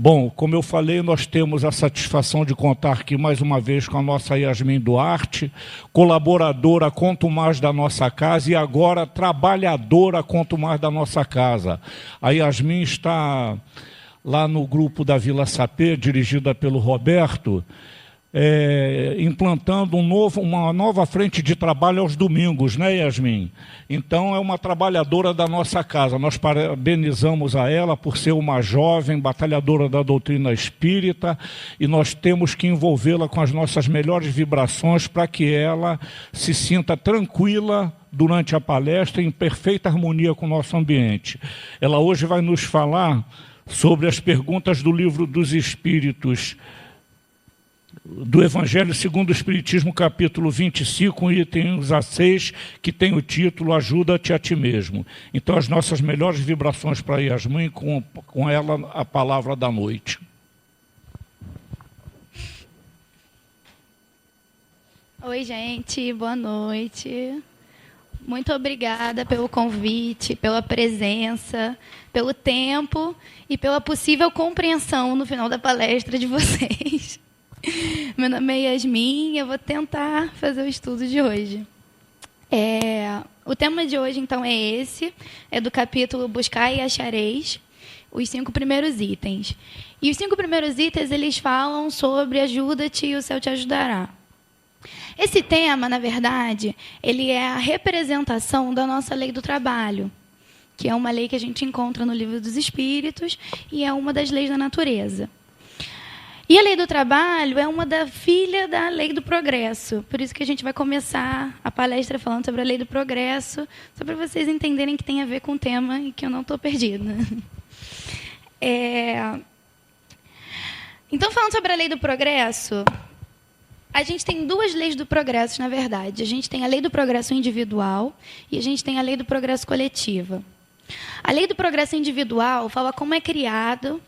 Bom, como eu falei, nós temos a satisfação de contar aqui mais uma vez com a nossa Yasmin Duarte, colaboradora quanto mais da nossa casa e agora trabalhadora quanto mais da nossa casa. A Yasmin está lá no grupo da Vila Sapê, dirigida pelo Roberto, implantando uma nova frente de trabalho aos domingos, né, Yasmin? Então, é uma trabalhadora da nossa casa. Nós parabenizamos a ela por ser uma jovem batalhadora da doutrina espírita e nós temos que envolvê-la com as nossas melhores vibrações para que ela se sinta tranquila durante a palestra, em perfeita harmonia com o nosso ambiente. Ela hoje vai nos falar sobre as perguntas do Livro dos Espíritos, do Evangelho segundo o Espiritismo, capítulo 25, itens a 6, que tem o título Ajuda-te a ti mesmo. Então, as nossas melhores vibrações para Yasmin, com ela a palavra da noite. Oi, gente, boa noite. Muito obrigada pelo convite, pela presença, pelo tempo e pela possível compreensão no final da palestra de vocês. Meu nome é Yasmin e eu vou tentar fazer o estudo de hoje. O tema de hoje, então, é esse. É do capítulo Buscai e Achareis, os 5 primeiros itens. E os 5 primeiros itens, eles falam sobre ajuda-te e o céu te ajudará. Esse tema, na verdade, ele é a representação da nossa lei do trabalho, que é uma lei que a gente encontra no Livro dos Espíritos e é uma das leis da natureza. E a lei do trabalho é uma filha da lei do progresso. Por isso que a gente vai começar a palestra falando sobre a lei do progresso, só para vocês entenderem que tem a ver com o tema e que eu não estou perdida. Então, falando sobre a lei do progresso, a gente tem 2 leis do progresso, na verdade. A gente tem a lei do progresso individual e a gente tem a lei do progresso coletivo. A lei do progresso individual fala como é criado,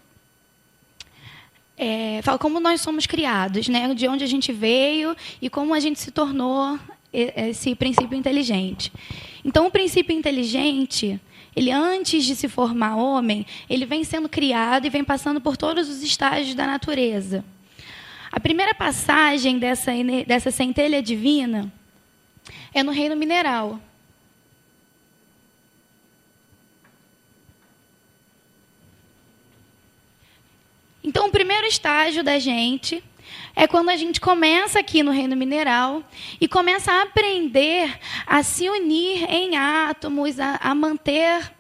fala como nós somos criados, né? De onde a gente veio e como a gente se tornou esse princípio inteligente. Então, o princípio inteligente, ele antes de se formar homem, ele vem sendo criado e vem passando por todos os estágios da natureza. A primeira passagem dessa centelha divina é no reino mineral. Então, o primeiro estágio da gente é quando a gente começa aqui no reino mineral e começa a aprender a se unir em átomos, a manter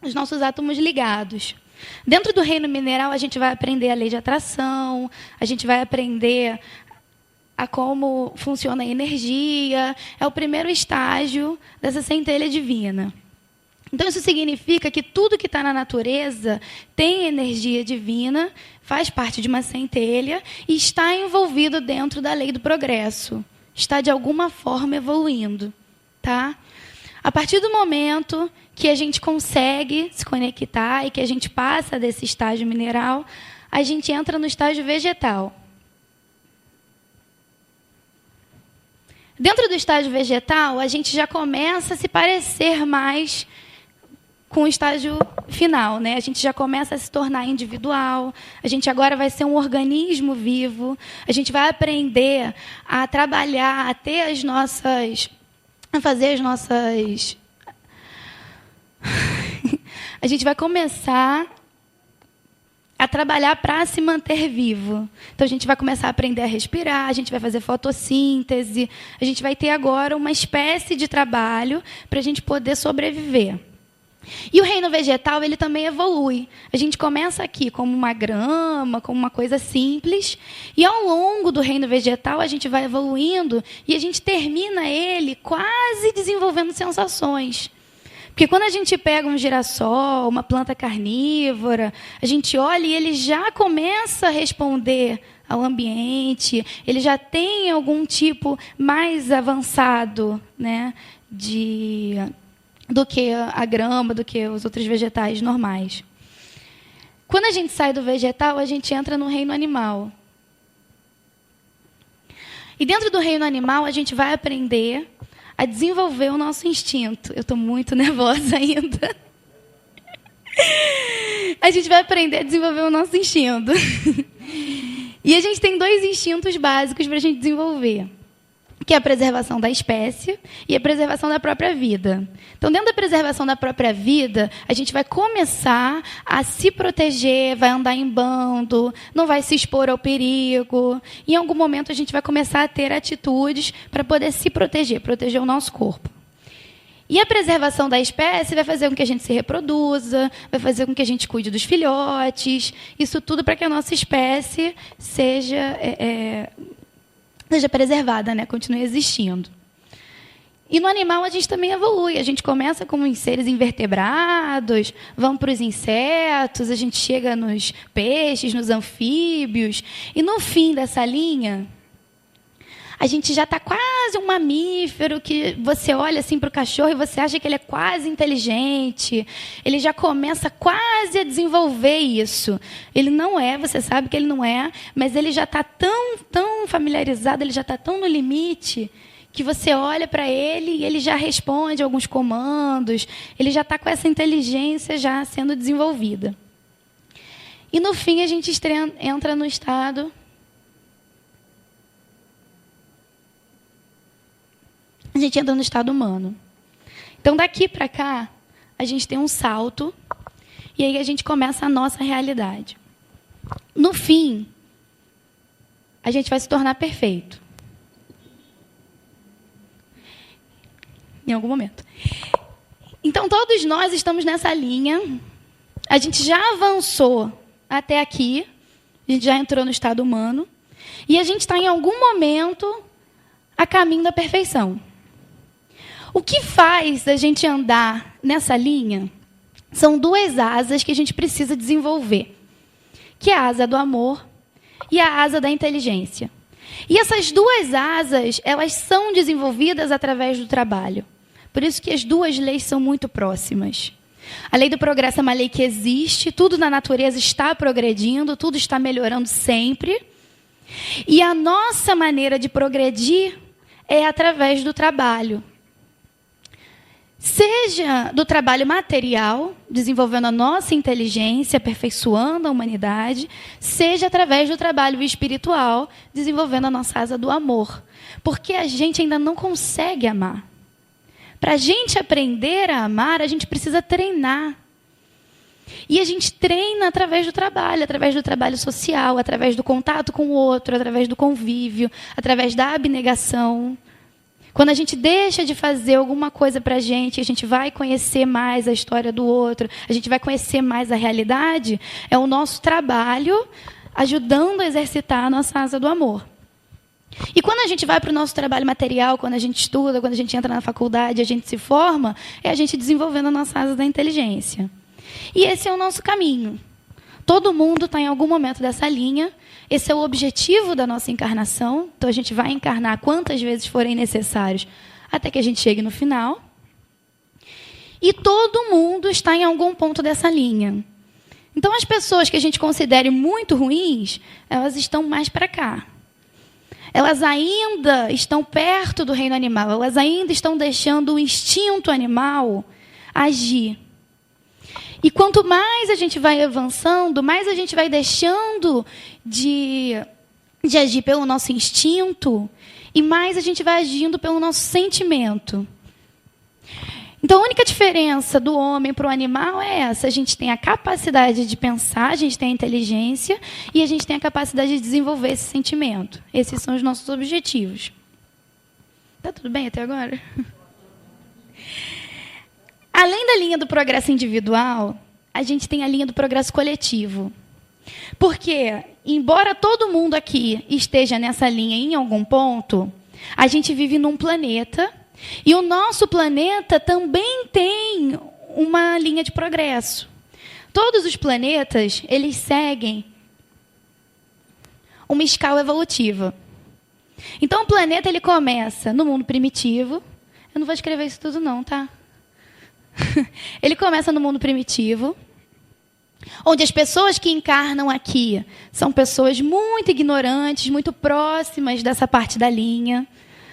os nossos átomos ligados. Dentro do reino mineral, a gente vai aprender a lei de atração, a gente vai aprender a como funciona a energia. É o primeiro estágio dessa centelha divina. Então, isso significa que tudo que está na natureza tem energia divina, faz parte de uma centelha e está envolvido dentro da lei do progresso. Está, de alguma forma, evoluindo. Tá? A partir do momento que a gente consegue se conectar e que a gente passa desse estágio mineral, a gente entra no estágio vegetal. Dentro do estágio vegetal, a gente já começa a se parecer mais com o estágio final, né? A gente já começa a se tornar individual, a gente agora vai ser um organismo vivo, a gente vai aprender a trabalhar, a fazer as nossas... A gente vai começar a trabalhar para se manter vivo. Então, a gente vai começar a aprender a respirar, a gente vai fazer fotossíntese, a gente vai ter agora uma espécie de trabalho para a gente poder sobreviver. E o reino vegetal, ele também evolui. A gente começa aqui como uma grama, como uma coisa simples, e ao longo do reino vegetal a gente vai evoluindo e a gente termina ele quase desenvolvendo sensações. Porque quando a gente pega um girassol, uma planta carnívora, a gente olha e ele já começa a responder ao ambiente, ele já tem algum tipo mais avançado, né, do que a grama, do que os outros vegetais normais. Quando a gente sai do vegetal, a gente entra no reino animal. E dentro do reino animal, a gente vai aprender a desenvolver o nosso instinto. Eu estou muito nervosa ainda. A gente vai aprender a desenvolver o nosso instinto. E a gente tem 2 instintos básicos para a gente desenvolver, que é a preservação da espécie e a preservação da própria vida. Então, dentro da preservação da própria vida, a gente vai começar a se proteger, vai andar em bando, não vai se expor ao perigo. Em algum momento, a gente vai começar a ter atitudes para poder se proteger, proteger o nosso corpo. E a preservação da espécie vai fazer com que a gente se reproduza, vai fazer com que a gente cuide dos filhotes, isso tudo para que a nossa espécie seja preservada, né? Continue existindo. E no animal a gente também evolui. A gente começa como em seres invertebrados, vamos para os insetos, a gente chega nos peixes, nos anfíbios. E no fim dessa linha, a gente já está quase um mamífero, que você olha assim para o cachorro e você acha que ele é quase inteligente. Ele já começa quase a desenvolver isso. Ele não é, você sabe que ele não é, mas ele já está tão familiarizado, ele já está tão no limite, que você olha para ele e ele já responde alguns comandos, ele já está com essa inteligência já sendo desenvolvida. E no fim a gente entra no estado... A gente entra no estado humano. Então, daqui para cá, a gente tem um salto, e aí a gente começa a nossa realidade. No fim, a gente vai se tornar perfeito. Em algum momento. Então, todos nós estamos nessa linha. A gente já avançou até aqui. A gente já entrou no estado humano. E a gente está, em algum momento, a caminho da perfeição. O que faz a gente andar nessa linha são 2 asas que a gente precisa desenvolver, que é a asa do amor e a asa da inteligência. E essas 2 asas, elas são desenvolvidas através do trabalho. Por isso que as 2 leis são muito próximas. A lei do progresso é uma lei que existe, tudo na natureza está progredindo, tudo está melhorando sempre. E a nossa maneira de progredir é através do trabalho. Seja do trabalho material, desenvolvendo a nossa inteligência, aperfeiçoando a humanidade, seja através do trabalho espiritual, desenvolvendo a nossa asa do amor. Porque a gente ainda não consegue amar. Para a gente aprender a amar, a gente precisa treinar. E a gente treina através do trabalho social, através do contato com o outro, através do convívio, através da abnegação. Quando a gente deixa de fazer alguma coisa para a gente vai conhecer mais a história do outro, a gente vai conhecer mais a realidade, é o nosso trabalho ajudando a exercitar a nossa asa do amor. E quando a gente vai para o nosso trabalho material, quando a gente estuda, quando a gente entra na faculdade, a gente se forma, é a gente desenvolvendo a nossa asa da inteligência. E esse é o nosso caminho. Todo mundo está em algum momento dessa linha. Esse é o objetivo da nossa encarnação. Então, a gente vai encarnar quantas vezes forem necessários até que a gente chegue no final. E todo mundo está em algum ponto dessa linha. Então, as pessoas que a gente considere muito ruins, elas estão mais para cá. Elas ainda estão perto do reino animal. Elas ainda estão deixando o instinto animal agir. E quanto mais a gente vai avançando, mais a gente vai deixando de agir pelo nosso instinto e mais a gente vai agindo pelo nosso sentimento. Então, a única diferença do homem para o animal é essa. A gente tem a capacidade de pensar, a gente tem a inteligência e a gente tem a capacidade de desenvolver esse sentimento. Esses são os nossos objetivos. Tá tudo bem até agora? Além da linha do progresso individual, a gente tem a linha do progresso coletivo. Porque, embora todo mundo aqui esteja nessa linha em algum ponto, a gente vive num planeta e o nosso planeta também tem uma linha de progresso. Todos os planetas, eles seguem uma escala evolutiva. Então, o planeta ele começa no mundo primitivo. Eu não vou escrever isso tudo não, tá? Ele começa no mundo primitivo, onde as pessoas que encarnam aqui são pessoas muito ignorantes, muito próximas dessa parte da linha.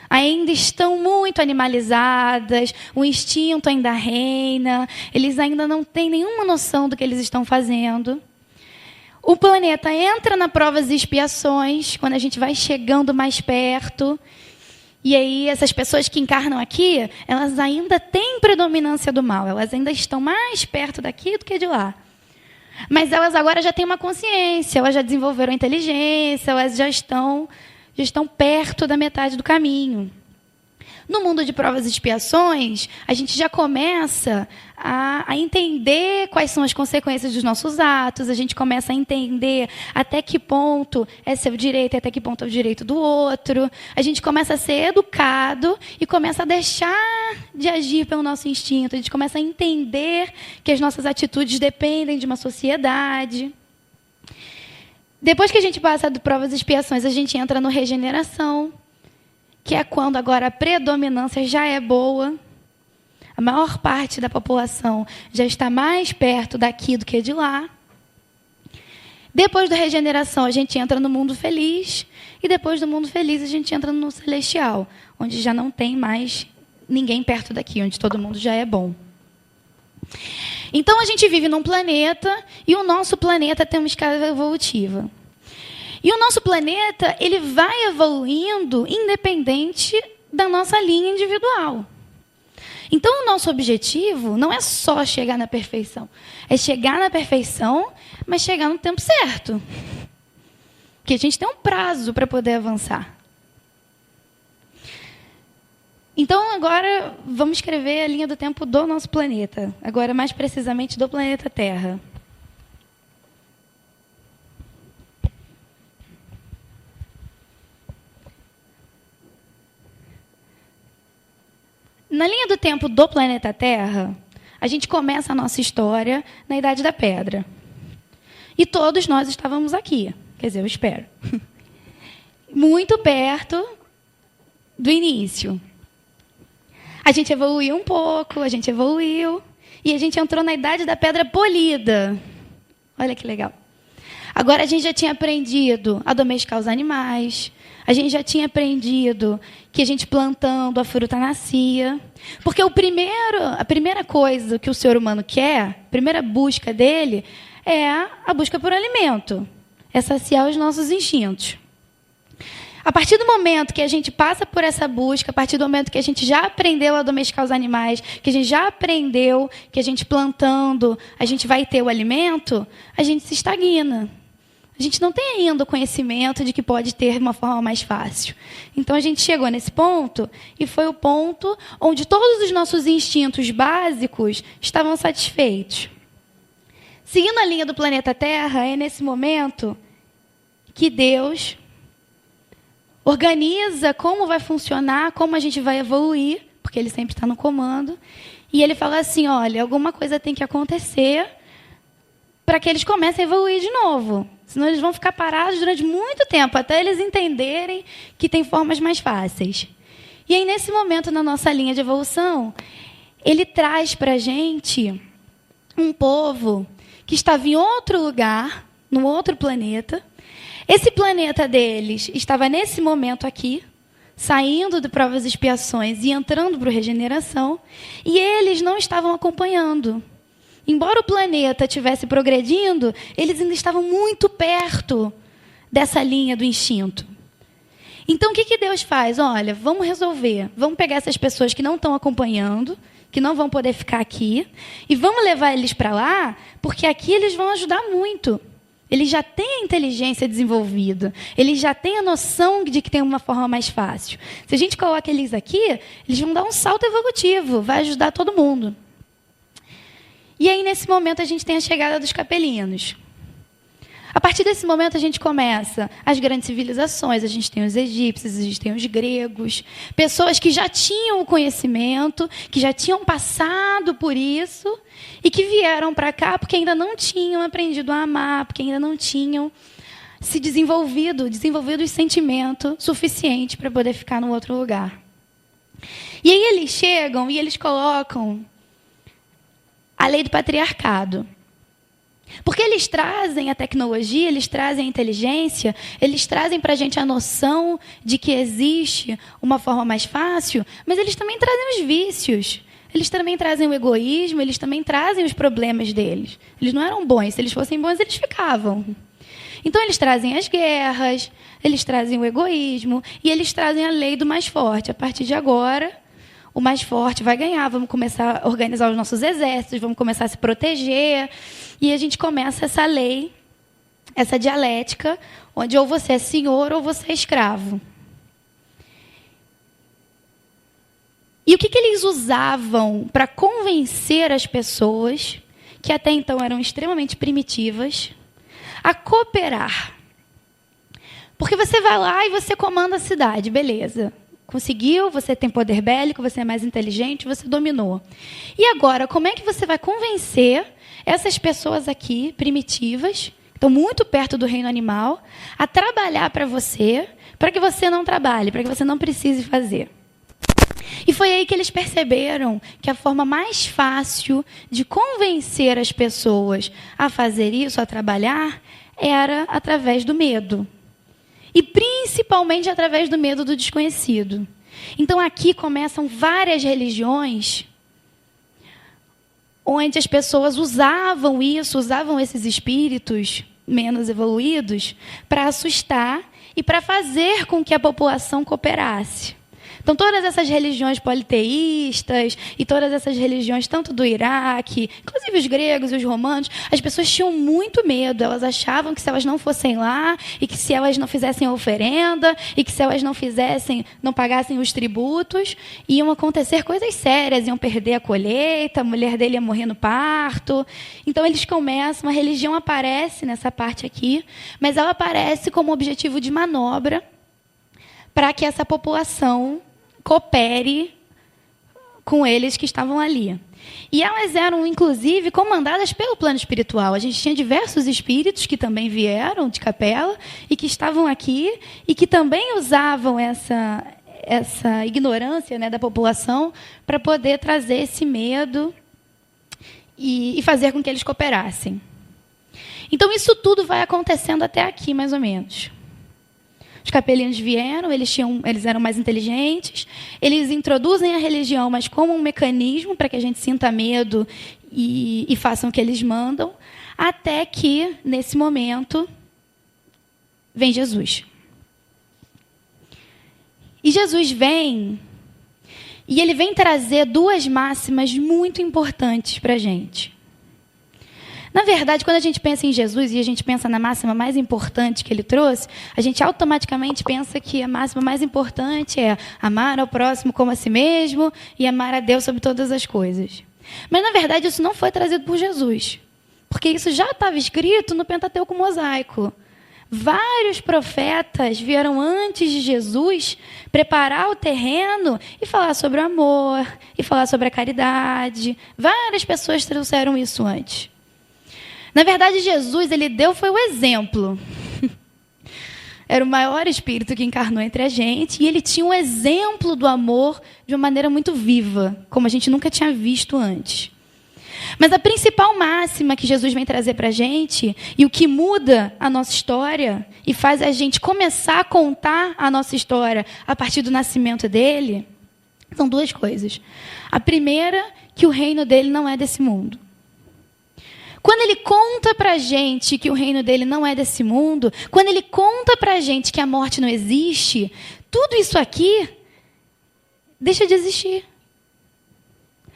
ainda estão muito animalizadas, o instinto ainda reina, eles ainda não têm nenhuma noção do que eles estão fazendo. O planeta entra na provas e expiações, quando a gente vai chegando mais perto. E aí, essas pessoas que encarnam aqui, elas ainda têm predominância do mal, elas ainda estão mais perto daqui do que de lá. Mas elas agora já têm uma consciência, elas já desenvolveram inteligência, elas já estão perto da metade do caminho. No mundo de provas e expiações, a gente já começa a entender quais são as consequências dos nossos atos, a gente começa a entender até que ponto é seu direito e até que ponto é o direito do outro. A gente começa a ser educado e começa a deixar de agir pelo nosso instinto. A gente começa a entender que as nossas atitudes dependem de uma sociedade. Depois que a gente passa de provas e expiações, a gente entra no regeneração, que é quando agora a predominância já é boa, a maior parte da população já está mais perto daqui do que de lá. Depois da regeneração, a gente entra no mundo feliz, e depois do mundo feliz, a gente entra no celestial, onde já não tem mais ninguém perto daqui, onde todo mundo já é bom. Então, a gente vive num planeta, e o nosso planeta tem uma escala evolutiva. E o nosso planeta, ele vai evoluindo independente da nossa linha individual. Então, o nosso objetivo não é só chegar na perfeição. É chegar na perfeição, mas chegar no tempo certo. Porque a gente tem um prazo para poder avançar. Então, agora, vamos escrever a linha do tempo do nosso planeta. Agora, mais precisamente, do planeta Terra. Na linha do tempo do planeta Terra, a gente começa a nossa história na Idade da Pedra. E todos nós estávamos aqui. Quer dizer, eu espero. Muito perto do início. A gente evoluiu um pouco, a gente evoluiu. E a gente entrou na Idade da Pedra Polida. Olha que legal. Agora a gente já tinha aprendido a domesticar os animais. A gente já tinha aprendido que a gente plantando a fruta nascia. Porque a primeira coisa que o ser humano quer, a primeira busca dele, é a busca por alimento. É saciar os nossos instintos. A partir do momento que a gente passa por essa busca, a partir do momento que a gente já aprendeu a domesticar os animais, que a gente já aprendeu que a gente plantando, a gente vai ter o alimento, a gente se estagna. A gente não tem ainda o conhecimento de que pode ter uma forma mais fácil. Então, a gente chegou nesse ponto, e foi o ponto onde todos os nossos instintos básicos estavam satisfeitos. Seguindo a linha do planeta Terra, é nesse momento que Deus organiza como vai funcionar, como a gente vai evoluir, porque Ele sempre está no comando, e Ele fala assim, olha, alguma coisa tem que acontecer para que eles comecem a evoluir de novo. Senão eles vão ficar parados durante muito tempo, até eles entenderem que tem formas mais fáceis. E aí, nesse momento, na nossa linha de evolução, Ele traz para a gente um povo que estava em outro lugar, num outro planeta. Esse planeta deles estava, nesse momento aqui, saindo de provas e expiações e entrando para a regeneração, e eles não estavam acompanhando. Embora o planeta estivesse progredindo, eles ainda estavam muito perto dessa linha do instinto. Então, o que Deus faz? Olha, vamos resolver. Vamos pegar essas pessoas que não estão acompanhando, que não vão poder ficar aqui, e vamos levar eles para lá, porque aqui eles vão ajudar muito. Eles já têm a inteligência desenvolvida. Eles já têm a noção de que tem uma forma mais fácil. Se a gente coloca eles aqui, eles vão dar um salto evolutivo. Vai ajudar todo mundo. E aí, nesse momento, a gente tem a chegada dos capelinos. A partir desse momento, a gente começa as grandes civilizações. A gente tem os egípcios, a gente tem os gregos. Pessoas que já tinham o conhecimento, que já tinham passado por isso e que vieram para cá porque ainda não tinham aprendido a amar, porque ainda não tinham se desenvolvido o sentimento suficiente para poder ficar no outro lugar. E aí eles chegam e eles colocam a lei do patriarcado. Porque eles trazem a tecnologia, eles trazem a inteligência, eles trazem para a gente a noção de que existe uma forma mais fácil, mas eles também trazem os vícios, eles também trazem o egoísmo, eles também trazem os problemas deles. Eles não eram bons, se eles fossem bons, eles ficavam. Então, eles trazem as guerras, eles trazem o egoísmo e eles trazem a lei do mais forte. A partir de agora, o mais forte vai ganhar, vamos começar a organizar os nossos exércitos, vamos começar a se proteger. E a gente começa essa lei, essa dialética, onde ou você é senhor ou você é escravo. E o que eles usavam para convencer as pessoas, que até então eram extremamente primitivas, a cooperar? Porque você vai lá e você comanda a cidade, beleza. Conseguiu, você tem poder bélico, você é mais inteligente, você dominou. E agora, como é que você vai convencer essas pessoas aqui, primitivas, que estão muito perto do reino animal, a trabalhar para que você não trabalhe, para que você não precise fazer? E foi aí que eles perceberam que a forma mais fácil de convencer as pessoas a fazer isso, a trabalhar, era através do medo. E principalmente através do medo do desconhecido. Então aqui começam várias religiões onde as pessoas usavam esses espíritos menos evoluídos para assustar e para fazer com que a população cooperasse. Então, todas essas religiões politeístas e todas essas religiões, tanto do Iraque, inclusive os gregos e os romanos, as pessoas tinham muito medo. Elas achavam que se elas não fossem lá, e que se elas não fizessem a oferenda, e que se elas não pagassem os tributos, iam acontecer coisas sérias, iam perder a colheita, a mulher dele ia morrer no parto. Então, eles começam, a religião aparece nessa parte aqui, mas ela aparece como objetivo de manobra para que essa população coopere com eles que estavam ali. E elas eram, inclusive, comandadas pelo plano espiritual. A gente tinha diversos espíritos que também vieram de Capela e que estavam aqui e que também usavam essa ignorância, né, da população para poder trazer esse medo e fazer com que eles cooperassem. Então, isso tudo vai acontecendo até aqui, mais ou menos. Os capelinos vieram, eles eram mais inteligentes, eles introduzem a religião, mas como um mecanismo para que a gente sinta medo e façam o que eles mandam, até que, nesse momento, vem Jesus. E Jesus vem, e ele vem trazer duas máximas muito importantes para a gente. Na verdade, quando a gente pensa em Jesus e a gente pensa na máxima mais importante que ele trouxe, a gente automaticamente pensa que a máxima mais importante é amar ao próximo como a si mesmo e amar a Deus sobre todas as coisas. Mas, na verdade, isso não foi trazido por Jesus, porque isso já estava escrito no Pentateuco Mosaico. Vários profetas vieram antes de Jesus preparar o terreno e falar sobre o amor, e falar sobre a caridade. Várias pessoas trouxeram isso antes. Na verdade, Jesus, foi o exemplo. Era o maior espírito que encarnou entre a gente e ele tinha um exemplo do amor de uma maneira muito viva, como a gente nunca tinha visto antes. Mas a principal máxima que Jesus vem trazer para a gente e o que muda a nossa história e faz a gente começar a contar a nossa história a partir do nascimento dele, são duas coisas. A primeira, que o reino dele não é desse mundo. Quando ele conta para a gente que o reino dele não é desse mundo, quando ele conta para a gente que a morte não existe, tudo isso aqui deixa de existir.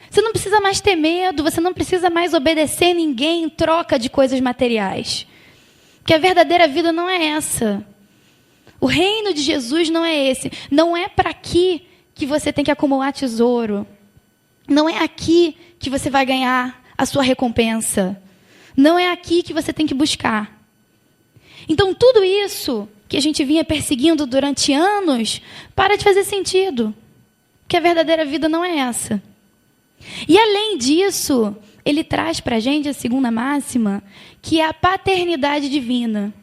Você não precisa mais ter medo, você não precisa mais obedecer ninguém em troca de coisas materiais. Porque a verdadeira vida não é essa. O reino de Jesus não é esse. Não é para aqui que você tem que acumular tesouro. Não é aqui que você vai ganhar a sua recompensa. Não é aqui que você tem que buscar. Então, tudo isso que a gente vinha perseguindo durante anos, para de fazer sentido. Porque a verdadeira vida não é essa. E, além disso, ele traz para a gente a segunda máxima, que é a paternidade divina.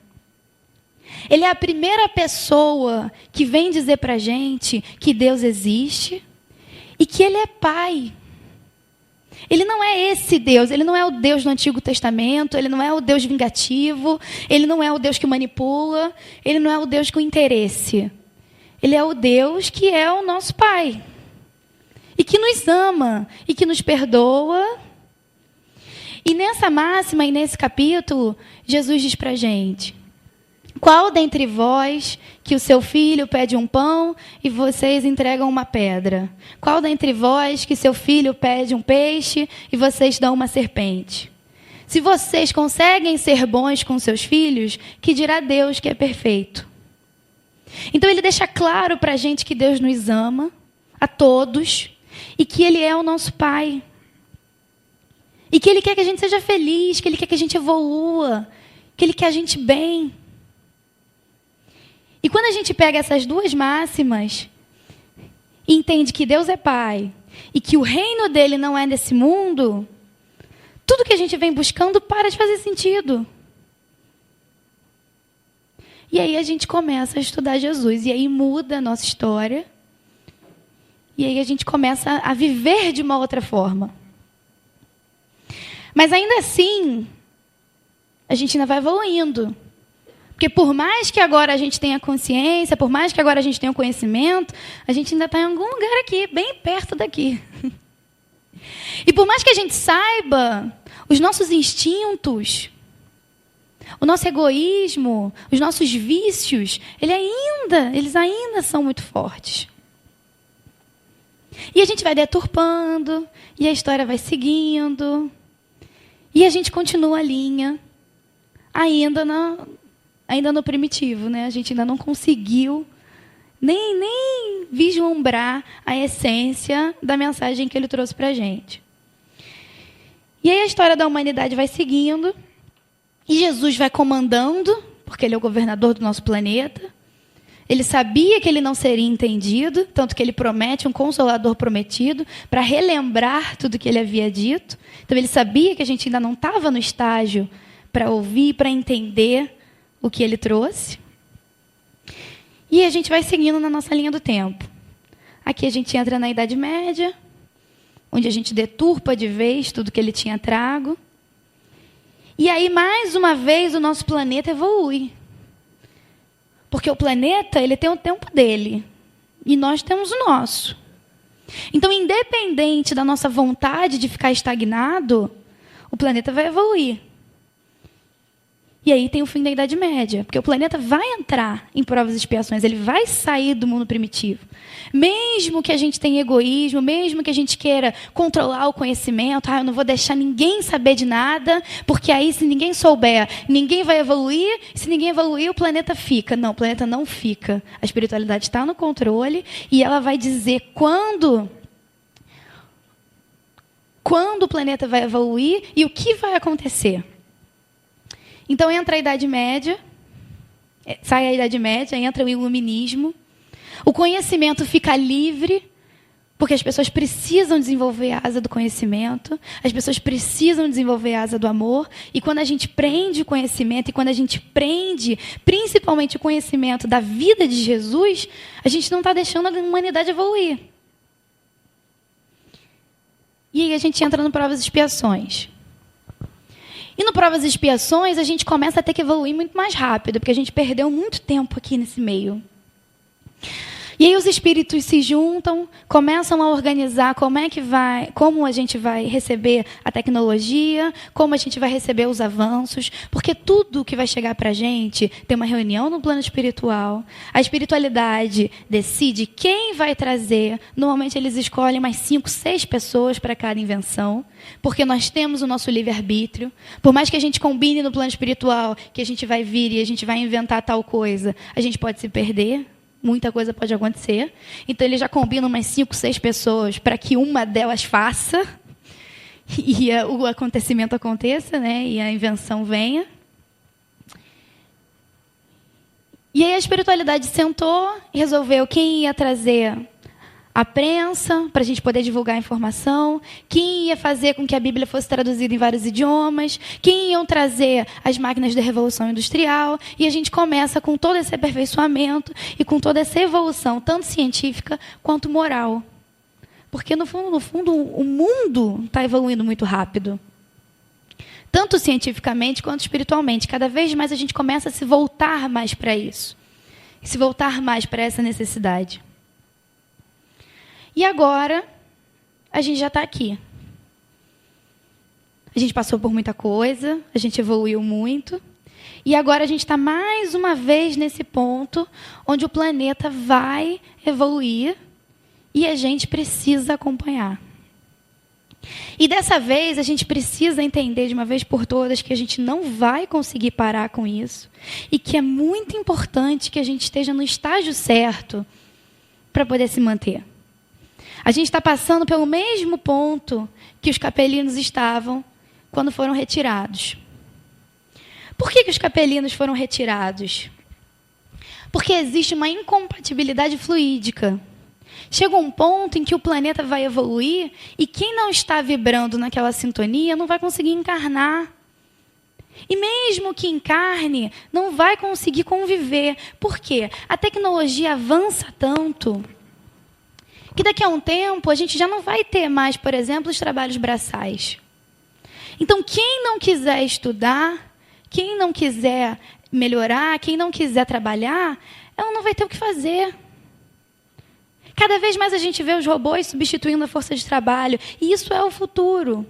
Ele é a primeira pessoa que vem dizer para a gente que Deus existe e que ele é pai. Ele não é esse Deus, ele não é o Deus do Antigo Testamento, ele não é o Deus vingativo, ele não é o Deus que manipula, ele não é o Deus com interesse. Ele é o Deus que é o nosso Pai. E que nos ama, e que nos perdoa. E nessa máxima e nesse capítulo, Jesus diz para a gente: qual dentre vós que o seu filho pede um pão e vocês entregam uma pedra? Qual dentre vós que seu filho pede um peixe e vocês dão uma serpente? Se vocês conseguem ser bons com seus filhos, que dirá Deus que é perfeito? Então ele deixa claro para a gente que Deus nos ama, a todos, e que Ele é o nosso Pai. E que Ele quer que a gente seja feliz, que Ele quer que a gente evolua, que Ele quer a gente bem. E quando a gente pega essas duas máximas e entende que Deus é Pai e que o reino dele não é nesse mundo, tudo que a gente vem buscando para de fazer sentido. E aí a gente começa a estudar Jesus, e aí muda a nossa história, e aí a gente começa a viver de uma outra forma. Mas ainda assim, a gente ainda vai evoluindo. Porque por mais que agora a gente tenha consciência, por mais que agora a gente tenha o conhecimento, a gente ainda está em algum lugar aqui, bem perto daqui. E por mais que a gente saiba, os nossos instintos, o nosso egoísmo, os nossos vícios, eles ainda são muito fortes. E a gente vai deturpando, e a história vai seguindo, e a gente continua a linha, ainda no primitivo, né? A gente ainda não conseguiu nem vislumbrar a essência da mensagem que ele trouxe para a gente. E aí a história da humanidade vai seguindo, e Jesus vai comandando, porque ele é o governador do nosso planeta. Ele sabia que ele não seria entendido, tanto que ele promete um consolador prometido para relembrar tudo que ele havia dito. Então ele sabia que a gente ainda não estava no estágio para ouvir, para entender o que ele trouxe. E a gente vai seguindo na nossa linha do tempo. Aqui a gente entra na Idade Média, onde a gente deturpa de vez tudo que ele tinha trago. E aí, mais uma vez, o nosso planeta evolui. Porque o planeta, ele tem o tempo dele. E nós temos o nosso. Então, independente da nossa vontade de ficar estagnado, o planeta vai evoluir. E aí tem o fim da Idade Média, porque o planeta vai entrar em provas e expiações, ele vai sair do mundo primitivo. Mesmo que a gente tenha egoísmo, mesmo que a gente queira controlar o conhecimento, eu não vou deixar ninguém saber de nada, porque aí se ninguém souber, ninguém vai evoluir, se ninguém evoluir, o planeta fica. Não, o planeta não fica. A espiritualidade está no controle e ela vai dizer quando o planeta vai evoluir e o que vai acontecer. Então entra a Idade Média, sai a Idade Média, entra o Iluminismo. O conhecimento fica livre, porque as pessoas precisam desenvolver a asa do conhecimento, as pessoas precisam desenvolver a asa do amor. E quando a gente prende o conhecimento, e quando a gente prende principalmente o conhecimento da vida de Jesus, a gente não está deixando a humanidade evoluir. E aí a gente entra no Provas e Expiações. E no Provas e Expiações, a gente começa a ter que evoluir muito mais rápido, porque a gente perdeu muito tempo aqui nesse meio. E aí os espíritos se juntam, começam a organizar como a gente vai receber a tecnologia, como a gente vai receber os avanços, porque tudo que vai chegar para a gente tem uma reunião no plano espiritual. A espiritualidade decide quem vai trazer. Normalmente eles escolhem mais 5, 6 pessoas para cada invenção, porque nós temos o nosso livre-arbítrio. Por mais que a gente combine no plano espiritual que a gente vai vir e a gente vai inventar tal coisa, a gente pode se perder. Muita coisa pode acontecer. Então, eles já combinam umas 5, 6 pessoas para que uma delas faça e o acontecimento aconteça, né? E a invenção venha. E aí a espiritualidade sentou e resolveu quem ia trazer a prensa, para a gente poder divulgar a informação, quem ia fazer com que a Bíblia fosse traduzida em vários idiomas, quem iam trazer as máquinas da Revolução Industrial, e a gente começa com todo esse aperfeiçoamento e com toda essa evolução, tanto científica quanto moral. porque, no fundo, o mundo está evoluindo muito rápido. Tanto cientificamente quanto espiritualmente. Cada vez mais a gente começa a se voltar mais para isso. Se voltar mais para essa necessidade. E agora, a gente já está aqui. A gente passou por muita coisa, a gente evoluiu muito. E agora a gente está mais uma vez nesse ponto onde o planeta vai evoluir e a gente precisa acompanhar. E dessa vez a gente precisa entender de uma vez por todas que a gente não vai conseguir parar com isso e que é muito importante que a gente esteja no estágio certo para poder se manter. A gente está passando pelo mesmo ponto que os capelinos estavam quando foram retirados. Por que os capelinos foram retirados? Porque existe uma incompatibilidade fluídica. Chega um ponto em que o planeta vai evoluir e quem não está vibrando naquela sintonia não vai conseguir encarnar. E mesmo que encarne, não vai conseguir conviver. Por quê? A tecnologia avança tanto que daqui a um tempo a gente já não vai ter mais, por exemplo, os trabalhos braçais. Então, quem não quiser estudar, quem não quiser melhorar, quem não quiser trabalhar, ela não vai ter o que fazer. Cada vez mais a gente vê os robôs substituindo a força de trabalho. E isso é o futuro.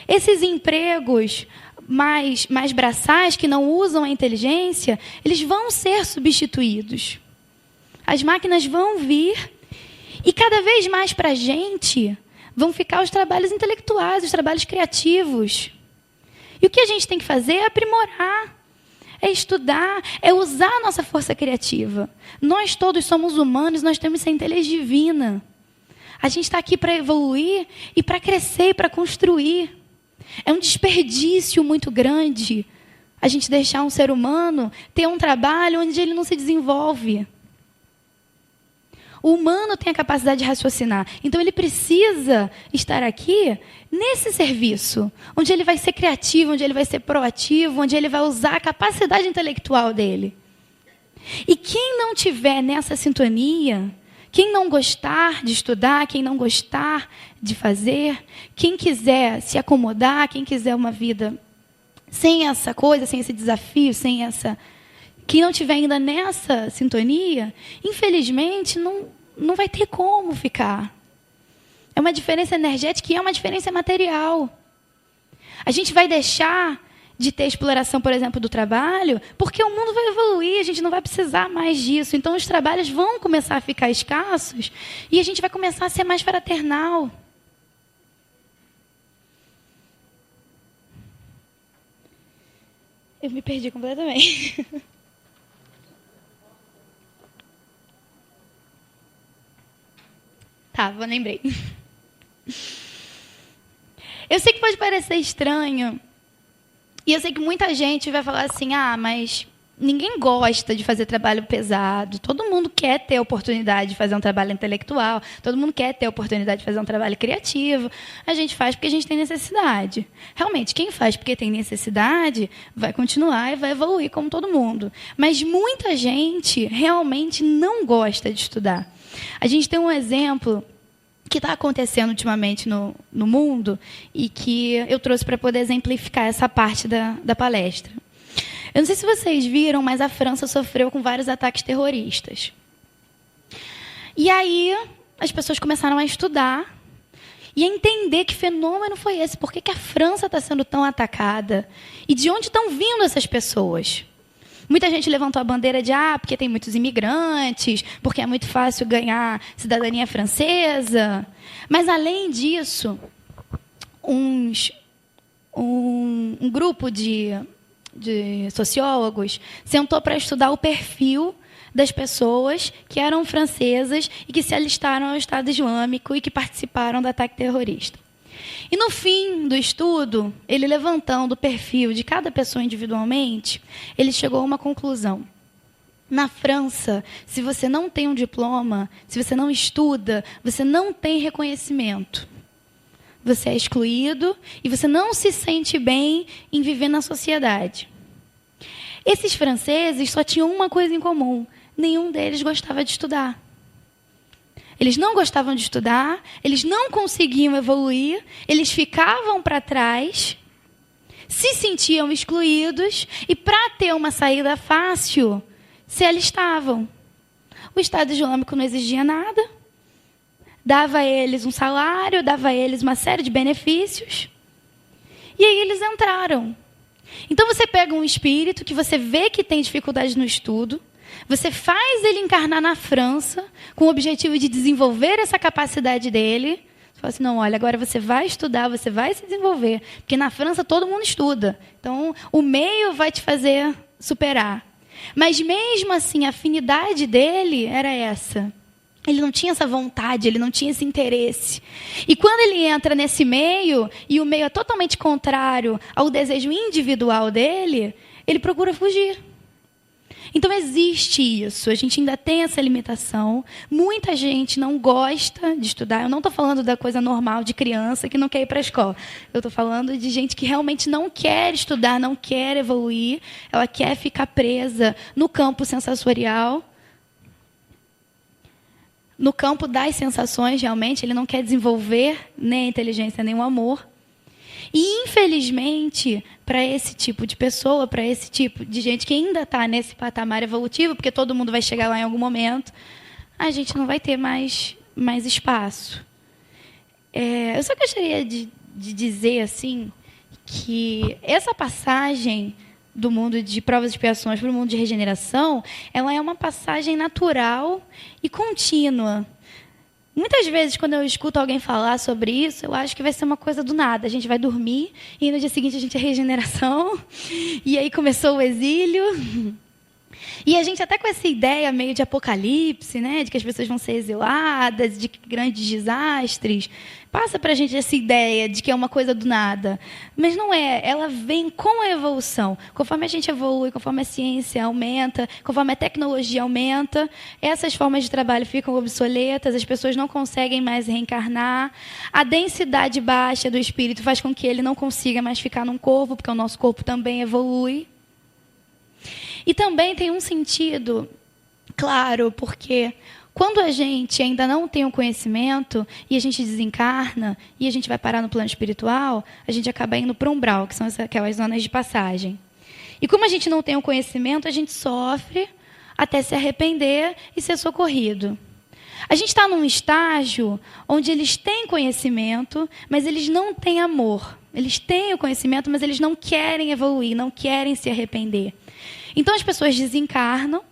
Esses empregos mais braçais, que não usam a inteligência, eles vão ser substituídos. As máquinas vão vir. E cada vez mais para a gente vão ficar os trabalhos intelectuais, os trabalhos criativos. E o que a gente tem que fazer é aprimorar. É estudar, é usar a nossa força criativa. Nós todos somos humanos, nós temos essa inteligência divina. A gente está aqui para evoluir e para crescer e para construir. É um desperdício muito grande a gente deixar um ser humano ter um trabalho onde ele não se desenvolve. O humano tem a capacidade de raciocinar, então ele precisa estar aqui nesse serviço, onde ele vai ser criativo, onde ele vai ser proativo, onde ele vai usar a capacidade intelectual dele. E quem não tiver nessa sintonia, quem não gostar de estudar, quem não gostar de fazer, quem quiser se acomodar, quem quiser uma vida sem essa coisa, sem esse desafio, quem não tiver ainda nessa sintonia, infelizmente, não vai ter como ficar. É uma diferença energética e é uma diferença material. A gente vai deixar de ter exploração, por exemplo, do trabalho, porque o mundo vai evoluir, a gente não vai precisar mais disso. Então, os trabalhos vão começar a ficar escassos e a gente vai começar a ser mais fraternal. Eu me perdi completamente. Tá, lembrei. Eu sei que pode parecer estranho. E eu sei que muita gente vai falar assim, mas ninguém gosta de fazer trabalho pesado. Todo mundo quer ter a oportunidade de fazer um trabalho intelectual. Todo mundo quer ter a oportunidade de fazer um trabalho criativo. A gente faz porque a gente tem necessidade. Realmente, quem faz porque tem necessidade vai continuar e vai evoluir como todo mundo. Mas muita gente realmente não gosta de estudar. A gente tem um exemplo que está acontecendo ultimamente no mundo e que eu trouxe para poder exemplificar essa parte da palestra. Eu não sei se vocês viram, mas a França sofreu com vários ataques terroristas. E aí as pessoas começaram a estudar e a entender que fenômeno foi esse, por que a França está sendo tão atacada e de onde estão vindo essas pessoas. Muita gente levantou a bandeira de porque tem muitos imigrantes, porque é muito fácil ganhar cidadania francesa. Mas, além disso, um grupo de sociólogos sentou para estudar o perfil das pessoas que eram francesas e que se alistaram ao Estado Islâmico e que participaram do ataque terrorista. E no fim do estudo, ele levantando o perfil de cada pessoa individualmente, ele chegou a uma conclusão. Na França, se você não tem um diploma, se você não estuda, você não tem reconhecimento. Você é excluído e você não se sente bem em viver na sociedade. Esses franceses só tinham uma coisa em comum: nenhum deles gostava de estudar. Eles não gostavam de estudar, eles não conseguiam evoluir, eles ficavam para trás, se sentiam excluídos e, para ter uma saída fácil, se alistavam. O Estado Islâmico não exigia nada, dava a eles um salário, dava a eles uma série de benefícios, e aí eles entraram. Então você pega um espírito que você vê que tem dificuldade no estudo, você faz ele encarnar na França com o objetivo de desenvolver essa capacidade dele. Você fala assim, não, olha, agora você vai estudar, você vai se desenvolver, porque na França todo mundo estuda. Então, o meio vai te fazer superar. Mas mesmo assim, a afinidade dele era essa. Ele não tinha essa vontade, ele não tinha esse interesse. E quando ele entra nesse meio, e o meio é totalmente contrário ao desejo individual dele, ele procura fugir. Então existe isso, a gente ainda tem essa limitação. Muita gente não gosta de estudar. Eu não estou falando da coisa normal de criança que não quer ir para a escola. Eu estou falando de gente que realmente não quer estudar, não quer evoluir. Ela quer ficar presa no campo sensorial, no campo das sensações, realmente. Ele não quer desenvolver nem a inteligência, nem o amor. E, infelizmente, para esse tipo de pessoa, para esse tipo de gente que ainda está nesse patamar evolutivo, porque todo mundo vai chegar lá em algum momento, a gente não vai ter mais espaço. Eu só gostaria de dizer assim, que essa passagem do mundo de provas e expiações para o mundo de regeneração, ela é uma passagem natural e contínua. Muitas vezes, quando eu escuto alguém falar sobre isso, eu acho que vai ser uma coisa do nada. A gente vai dormir e no dia seguinte a gente é regeneração. E aí começou o exílio. E a gente até com essa ideia meio de apocalipse, né, de que as pessoas vão ser exiladas, de grandes desastres, passa para a gente essa ideia de que é uma coisa do nada. Mas não é, ela vem com a evolução. Conforme a gente evolui, conforme a ciência aumenta, conforme a tecnologia aumenta, essas formas de trabalho ficam obsoletas, as pessoas não conseguem mais reencarnar, a densidade baixa do espírito faz com que ele não consiga mais ficar num corpo, porque o nosso corpo também evolui. E também tem um sentido claro, porque quando a gente ainda não tem o conhecimento e a gente desencarna e a gente vai parar no plano espiritual, a gente acaba indo para o umbral, que são aquelas zonas de passagem. E como a gente não tem o conhecimento, a gente sofre até se arrepender e ser socorrido. A gente está num estágio onde eles têm conhecimento, mas eles não têm amor. Eles têm o conhecimento, mas eles não querem evoluir, não querem se arrepender. Então as pessoas desencarnam,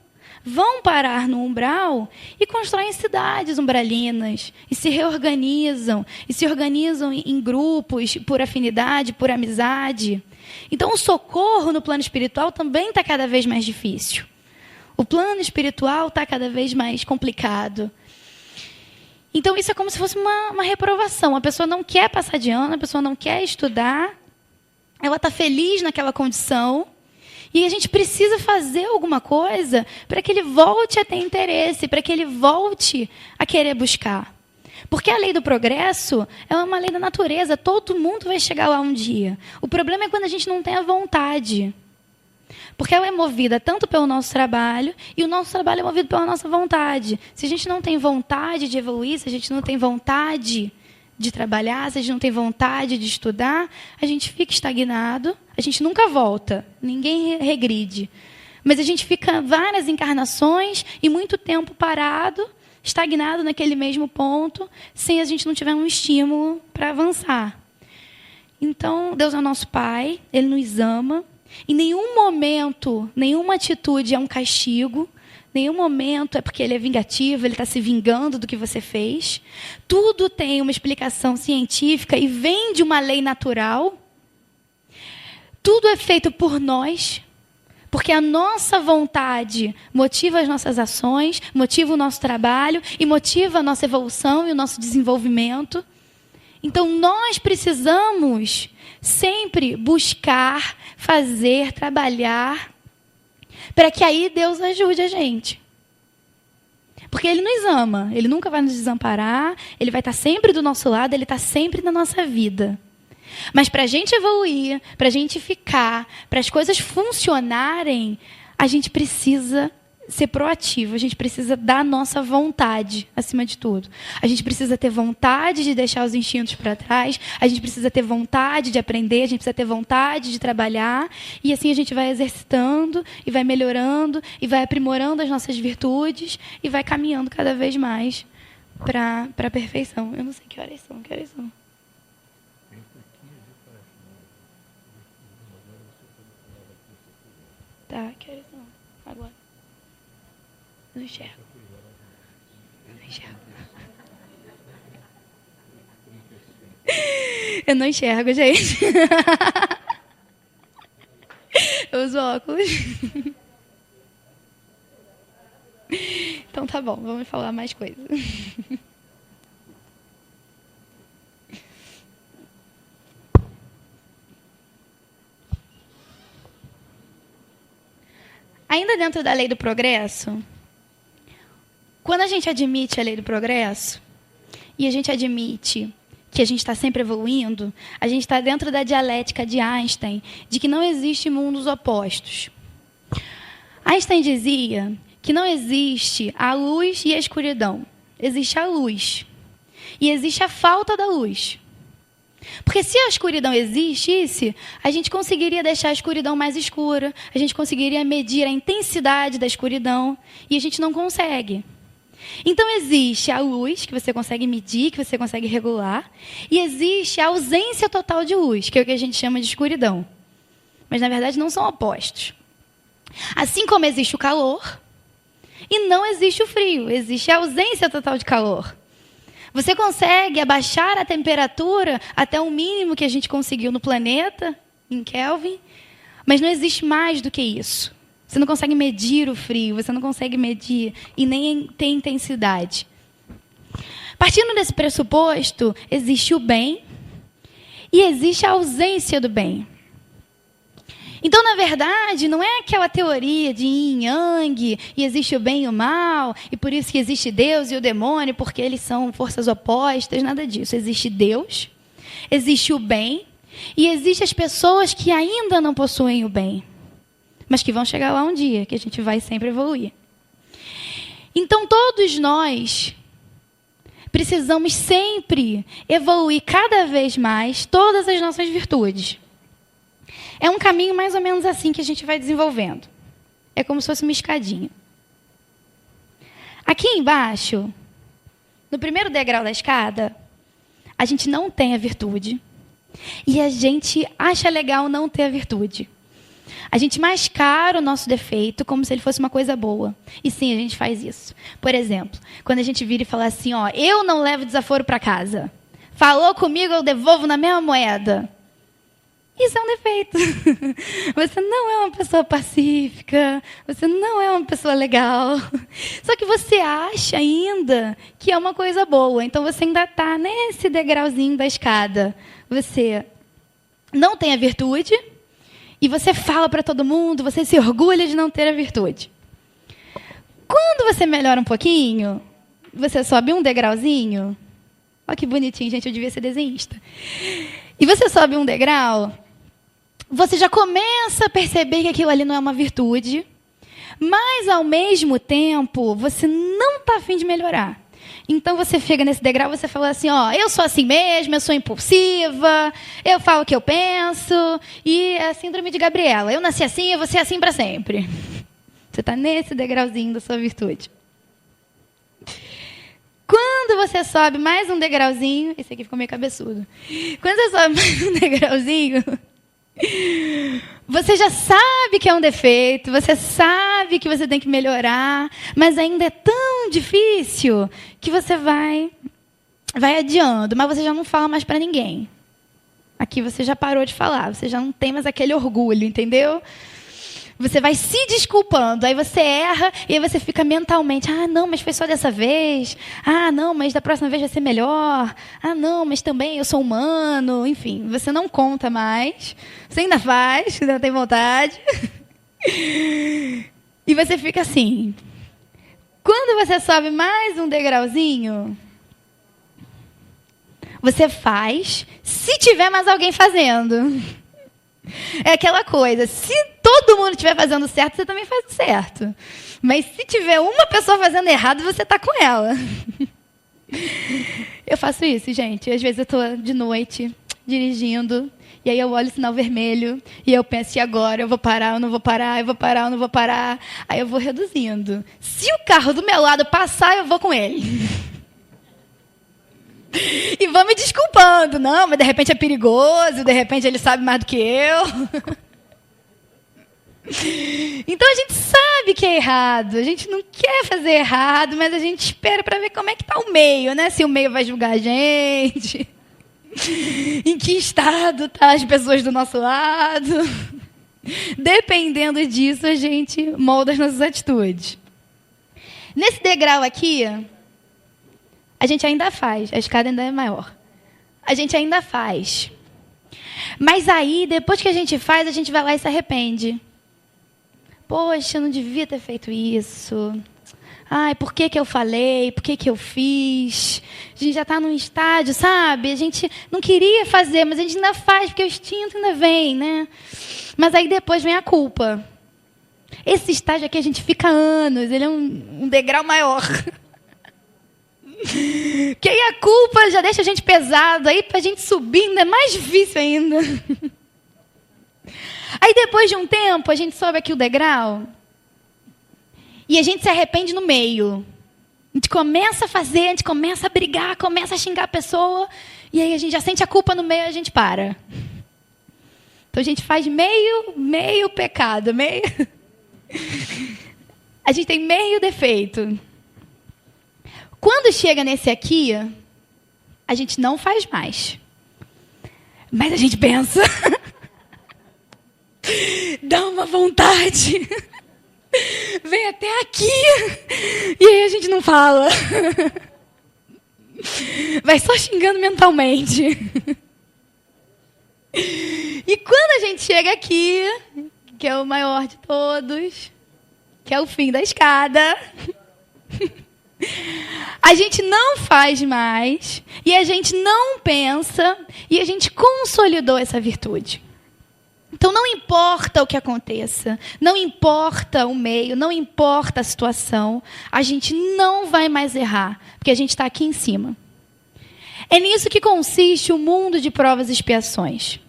vão parar no umbral e constroem cidades umbralinas, e se reorganizam, em grupos, por afinidade, por amizade. Então o socorro no plano espiritual também está cada vez mais difícil. O plano espiritual está cada vez mais complicado. Então isso é como se fosse uma reprovação. A pessoa não quer passar de ano, a pessoa não quer estudar, ela está feliz naquela condição, e a gente precisa fazer alguma coisa para que ele volte a ter interesse, para que ele volte a querer buscar. Porque a lei do progresso é uma lei da natureza, todo mundo vai chegar lá um dia. O problema é quando a gente não tem a vontade. Porque ela é movida tanto pelo nosso trabalho, e o nosso trabalho é movido pela nossa vontade. Se a gente não tem vontade de evoluir, se a gente não tem vontade de trabalhar, se a gente não tem vontade de estudar, a gente fica estagnado, a gente nunca volta, ninguém regride. Mas a gente fica várias encarnações e muito tempo parado, estagnado naquele mesmo ponto, sem a gente não tiver um estímulo para avançar. Então, Deus é nosso Pai, Ele nos ama. Em nenhum momento, nenhuma atitude é um castigo, nenhum momento é porque ele é vingativo, ele está se vingando do que você fez. Tudo tem uma explicação científica e vem de uma lei natural. Tudo é feito por nós, porque a nossa vontade motiva as nossas ações, motiva o nosso trabalho e motiva a nossa evolução e o nosso desenvolvimento. Então, nós precisamos sempre buscar, fazer, trabalhar, para que aí Deus ajude a gente. Porque Ele nos ama, Ele nunca vai nos desamparar, Ele vai estar sempre do nosso lado, Ele está sempre na nossa vida. Mas para a gente evoluir, para a gente ficar, para as coisas funcionarem, a gente precisa ser proativo, a gente precisa dar nossa vontade, acima de tudo. A gente precisa ter vontade de deixar os instintos para trás, a gente precisa ter vontade de aprender, a gente precisa ter vontade de trabalhar, e assim a gente vai exercitando, e vai melhorando, e vai aprimorando as nossas virtudes, e vai caminhando cada vez mais para a perfeição. Eu não sei que horas são. Tá, que horas são? Agora. Não enxergo. Eu não enxergo, gente. Eu uso óculos. Então tá bom, vamos falar mais coisas. Ainda dentro da lei do progresso, quando a gente admite a lei do progresso, e a gente admite que a gente está sempre evoluindo, a gente está dentro da dialética de Einstein, de que não existe mundos opostos. Einstein dizia que não existe a luz e a escuridão. Existe a luz. E existe a falta da luz. Porque se a escuridão existisse, a gente conseguiria deixar a escuridão mais escura, a gente conseguiria medir a intensidade da escuridão, e a gente não consegue. Então existe a luz, que você consegue medir, que você consegue regular, e existe a ausência total de luz, que é o que a gente chama de escuridão. Mas, na verdade, não são opostos. Assim como existe o calor, e não existe o frio, existe a ausência total de calor. Você consegue abaixar a temperatura até o mínimo que a gente conseguiu no planeta, em Kelvin, mas não existe mais do que isso. Você não consegue medir o frio, você não consegue medir e nem ter intensidade. Partindo desse pressuposto, existe o bem e existe a ausência do bem. Então, na verdade, não é aquela teoria de yin e yang, e existe o bem e o mal, e por isso que existe Deus e o demônio, porque eles são forças opostas, nada disso. Existe Deus, existe o bem, e existe as pessoas que ainda não possuem o bem, mas que vão chegar lá um dia, que a gente vai sempre evoluir. Então, todos nós precisamos sempre evoluir cada vez mais todas as nossas virtudes. É um caminho mais ou menos assim que a gente vai desenvolvendo. É como se fosse uma escadinha. Aqui embaixo, no primeiro degrau da escada, a gente não tem a virtude. E a gente acha legal não ter a virtude. A gente mascara o nosso defeito como se ele fosse uma coisa boa. E sim, a gente faz isso. Por exemplo, quando a gente vira e fala assim, ó, eu não levo desaforo para casa. Falou comigo, eu devolvo na mesma moeda. Isso é um defeito. Você não é uma pessoa pacífica, você não é uma pessoa legal. Só que você acha ainda que é uma coisa boa. Então você ainda está nesse degrauzinho da escada. Você não tem a virtude e você fala para todo mundo, você se orgulha de não ter a virtude. Quando você melhora um pouquinho, você sobe um degrauzinho. Olha que bonitinho, gente, eu devia ser desenhista. E você sobe um degrau, você já começa a perceber que aquilo ali não é uma virtude, mas, ao mesmo tempo, você não está afim de melhorar. Então, você chega nesse degrau, você fala assim, ó, eu sou assim mesmo, eu sou impulsiva, eu falo o que eu penso, e é a síndrome de Gabriela. Eu nasci assim, eu vou ser assim para sempre. Você está nesse degrauzinho da sua virtude. Quando você sobe mais um degrauzinho... Esse aqui ficou meio cabeçudo. Quando você sobe mais um degrauzinho, você já sabe que é um defeito, você sabe que você tem que melhorar, mas ainda é tão difícil que você vai adiando, mas você já não fala mais para ninguém. Aqui você já parou de falar, você já não tem mais aquele orgulho, entendeu? Você vai se desculpando, aí você erra e aí você fica mentalmente, ah, não, mas foi só dessa vez, ah, não, mas da próxima vez vai ser melhor, ah, não, mas também eu sou humano, enfim, você não conta mais, você ainda faz, você ainda tem vontade, e você fica assim. Quando você sobe mais um degrauzinho, você faz, se tiver mais alguém fazendo. É aquela coisa, se todo mundo estiver fazendo certo, você também faz o certo. Mas se tiver uma pessoa fazendo errado, você está com ela. Eu faço isso, gente. Às vezes eu estou de noite, dirigindo, e aí eu olho o sinal vermelho, e eu penso, e agora? Eu vou parar, eu não vou parar, eu vou parar, eu não vou parar. Aí eu vou reduzindo. Se o carro do meu lado passar, eu vou com ele. E vou me desculpando. Não, mas de repente é perigoso, de repente ele sabe mais do que eu. Então a gente sabe que é errado, a gente não quer fazer errado, mas a gente espera para ver como é que está o meio, né? Se o meio vai julgar a gente, em que estado tá as pessoas do nosso lado. Dependendo disso, a gente molda as nossas atitudes. Nesse degrau aqui, a gente ainda faz, a escada ainda é maior. A gente ainda faz. Mas aí, depois que a gente faz, a gente vai lá e se arrepende. Poxa, eu não devia ter feito isso. Ai, por que eu falei? Por que eu fiz? A gente já está num estágio, sabe? A gente não queria fazer, mas a gente ainda faz, porque o instinto ainda vem, né? Mas aí depois vem a culpa. Esse estágio aqui a gente fica anos, ele é um degrau maior. Que aí a culpa já deixa a gente pesado, aí para a gente subir ainda é mais difícil ainda. Aí depois de um tempo, a gente sobe aqui o degrau e a gente se arrepende no meio. A gente começa a fazer, a gente começa a brigar, começa a xingar a pessoa, e aí a gente já sente a culpa no meio e a gente para. Então a gente faz meio pecado, meio... A gente tem meio defeito. Quando chega nesse aqui, a gente não faz mais. Mas a gente pensa... Dá uma vontade. Vem até aqui. E aí a gente não fala. Vai só xingando mentalmente. E quando a gente chega aqui, que é o maior de todos, que é o fim da escada, a gente não faz mais, e a gente não pensa, e a gente consolidou essa virtude. Então, não importa o que aconteça, não importa o meio, não importa a situação, a gente não vai mais errar, porque a gente está aqui em cima. É nisso que consiste o mundo de provas e expiações.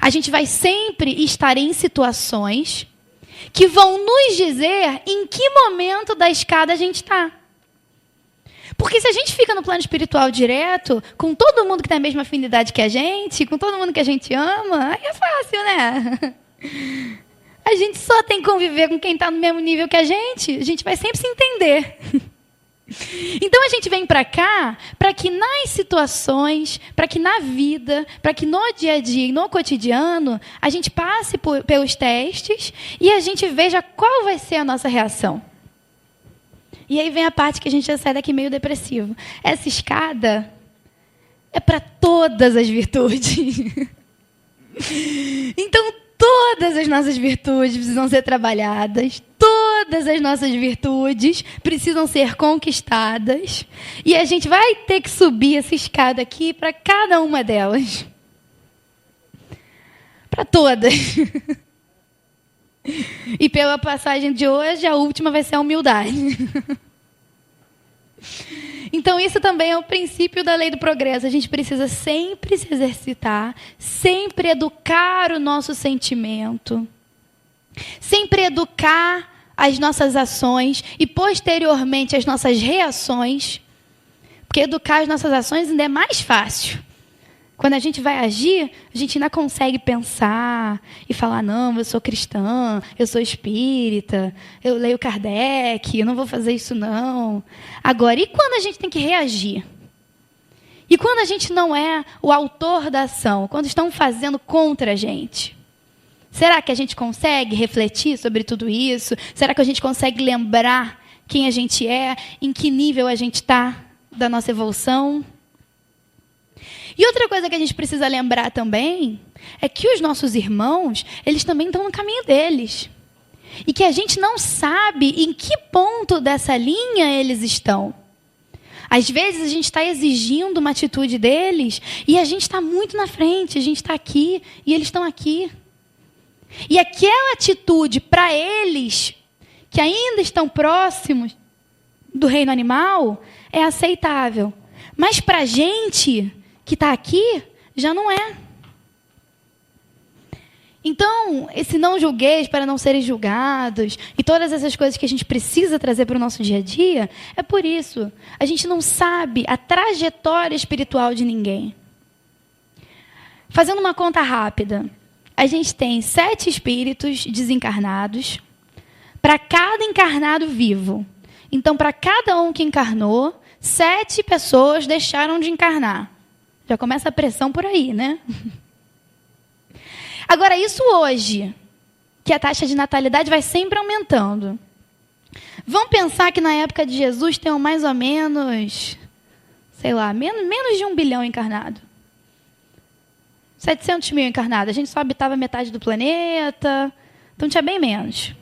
A gente vai sempre estar em situações que vão nos dizer em que momento da escada a gente está. Porque se a gente fica no plano espiritual direto, com todo mundo que tem a mesma afinidade que a gente, com todo mundo que a gente ama, aí é fácil, né? A gente só tem que conviver com quem está no mesmo nível que a gente vai sempre se entender. Então a gente vem para cá para que nas situações, para que na vida, para que no dia a dia e no cotidiano, a gente passe pelos testes e a gente veja qual vai ser a nossa reação. E aí vem a parte que a gente já sai daqui meio depressivo. Essa escada é para todas as virtudes. Então, todas as nossas virtudes precisam ser trabalhadas. Todas as nossas virtudes precisam ser conquistadas. E a gente vai ter que subir essa escada aqui para cada uma delas. Para todas. E pela passagem de hoje, a última vai ser a humildade. Então, isso também é o princípio da lei do progresso. A gente precisa sempre se exercitar, sempre educar o nosso sentimento, sempre educar as nossas ações e, posteriormente, as nossas reações. Porque educar as nossas ações ainda é mais fácil. Quando a gente vai agir, a gente ainda consegue pensar e falar, não, eu sou cristã, eu sou espírita, eu leio Kardec, eu não vou fazer isso não. Agora, e quando a gente tem que reagir? E quando a gente não é o autor da ação? Quando estão fazendo contra a gente? Será que a gente consegue refletir sobre tudo isso? Será que a gente consegue lembrar quem a gente é, em que nível a gente está da nossa evolução? E outra coisa que a gente precisa lembrar também é que os nossos irmãos, eles também estão no caminho deles. E que a gente não sabe em que ponto dessa linha eles estão. Às vezes a gente está exigindo uma atitude deles e a gente está muito na frente, a gente está aqui e eles estão aqui. E aquela atitude para eles que ainda estão próximos do reino animal, é aceitável. Mas para a gente que está aqui, já não é. Então, esse não julgueis para não serem julgados, e todas essas coisas que a gente precisa trazer para o nosso dia a dia, é por isso. A gente não sabe a trajetória espiritual de ninguém. Fazendo uma conta rápida, a gente tem 7 espíritos desencarnados para cada encarnado vivo. Então, para cada um que encarnou, 7 pessoas deixaram de encarnar. Já começa a pressão por aí, né? Agora, isso hoje, que a taxa de natalidade vai sempre aumentando. Vamos pensar que na época de Jesus tem mais ou menos, sei lá, menos de 1 bilhão encarnado. 700 mil encarnados. A gente só habitava metade do planeta, então tinha bem menos.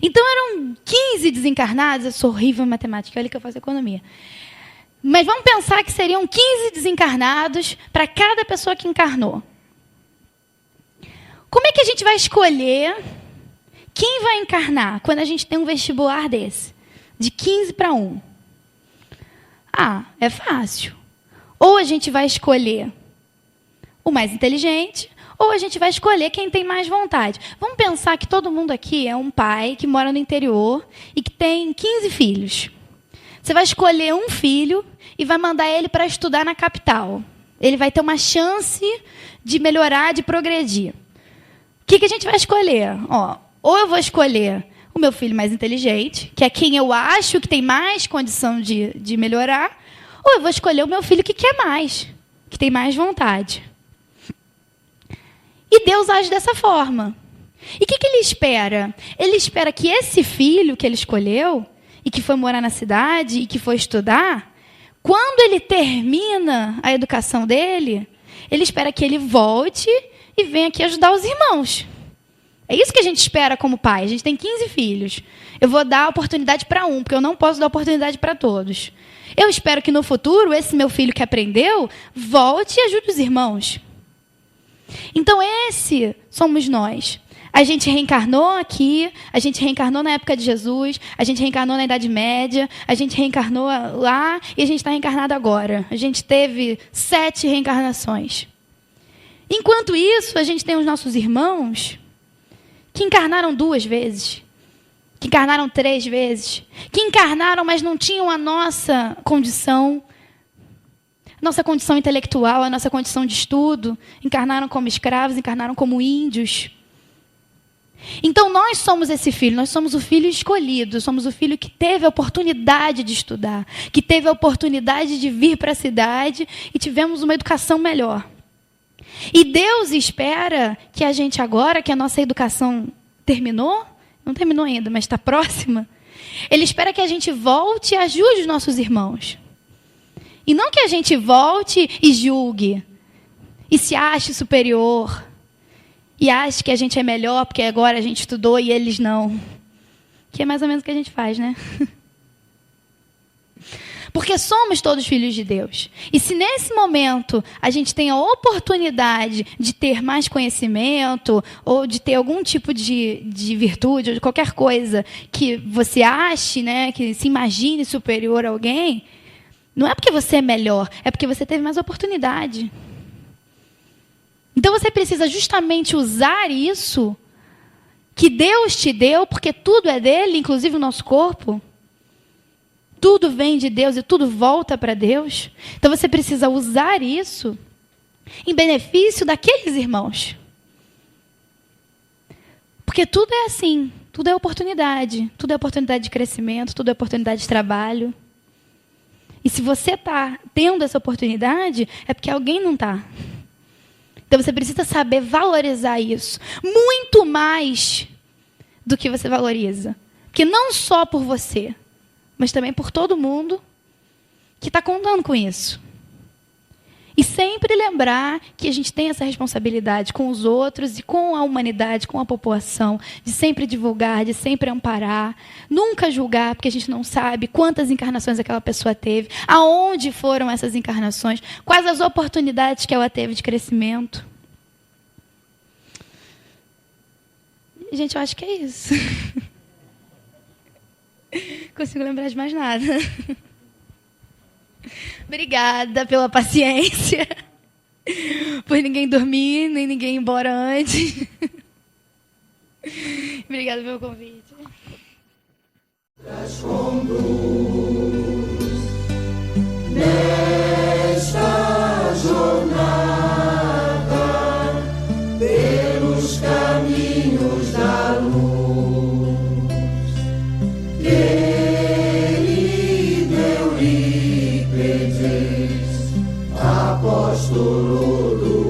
Então eram 15 desencarnados. Eu sou horrível em matemática, olha que eu faço economia. Mas vamos pensar que seriam 15 desencarnados para cada pessoa que encarnou. Como é que a gente vai escolher quem vai encarnar quando a gente tem um vestibular desse? De 15 para 1. É fácil. Ou a gente vai escolher o mais inteligente, ou a gente vai escolher quem tem mais vontade. Vamos pensar que todo mundo aqui é um pai que mora no interior e que tem 15 filhos. Você vai escolher um filho e vai mandar ele para estudar na capital. Ele vai ter uma chance de melhorar, de progredir. O que a gente vai escolher? Ou eu vou escolher o meu filho mais inteligente, que é quem eu acho que tem mais condição de melhorar, ou eu vou escolher o meu filho que quer mais, que tem mais vontade. E Deus age dessa forma. E o que ele espera? Ele espera que esse filho que ele escolheu, e que foi morar na cidade, e que foi estudar, quando ele termina a educação dele, ele espera que ele volte e venha aqui ajudar os irmãos. É isso que a gente espera como pai. A gente tem 15 filhos. Eu vou dar oportunidade para um, porque eu não posso dar oportunidade para todos. Eu espero que no futuro, esse meu filho que aprendeu, volte e ajude os irmãos. Então, esse somos nós. A gente reencarnou aqui, a gente reencarnou na época de Jesus, a gente reencarnou na Idade Média, a gente reencarnou lá e a gente está reencarnado agora. A gente teve 7 reencarnações. Enquanto isso, a gente tem os nossos irmãos que encarnaram 2 vezes, que encarnaram 3 vezes, que encarnaram, mas não tinham a nossa condição intelectual, a nossa condição de estudo, encarnaram como escravos, encarnaram como índios. Então, nós somos esse filho, nós somos o filho escolhido, somos o filho que teve a oportunidade de estudar, que teve a oportunidade de vir para a cidade e tivemos uma educação melhor. E Deus espera que a gente agora, que a nossa educação terminou, não terminou ainda, mas está próxima, Ele espera que a gente volte e ajude os nossos irmãos. E não que a gente volte e julgue, e se ache superior, e ache que a gente é melhor porque agora a gente estudou e eles não. Que é mais ou menos o que a gente faz, né? Porque somos todos filhos de Deus. E se nesse momento a gente tem a oportunidade de ter mais conhecimento, ou de ter algum tipo de virtude, ou de qualquer coisa que você ache, né, que se imagine superior a alguém, não é porque você é melhor, é porque você teve mais oportunidade. Então você precisa justamente usar isso que Deus te deu, porque tudo é dele, inclusive o nosso corpo. Tudo vem de Deus e tudo volta para Deus. Então você precisa usar isso em benefício daqueles irmãos. Porque tudo é assim, tudo é oportunidade de crescimento, tudo é oportunidade de trabalho. E se você está tendo essa oportunidade, é porque alguém não está. Então você precisa saber valorizar isso muito mais do que você valoriza. Porque não só por você, mas também por todo mundo que está contando com isso. E sempre lembrar que a gente tem essa responsabilidade com os outros e com a humanidade, com a população, de sempre divulgar, de sempre amparar, nunca julgar, porque a gente não sabe quantas encarnações aquela pessoa teve, aonde foram essas encarnações, quais as oportunidades que ela teve de crescimento. Gente, eu acho que é isso. consigo lembrar de mais nada. Obrigada pela paciência, por ninguém dormir, nem ninguém ir embora antes. Obrigada pelo convite. Nesta jornada, pelos caminhos da luz, que ele deu-lhe pedis, apóstolo do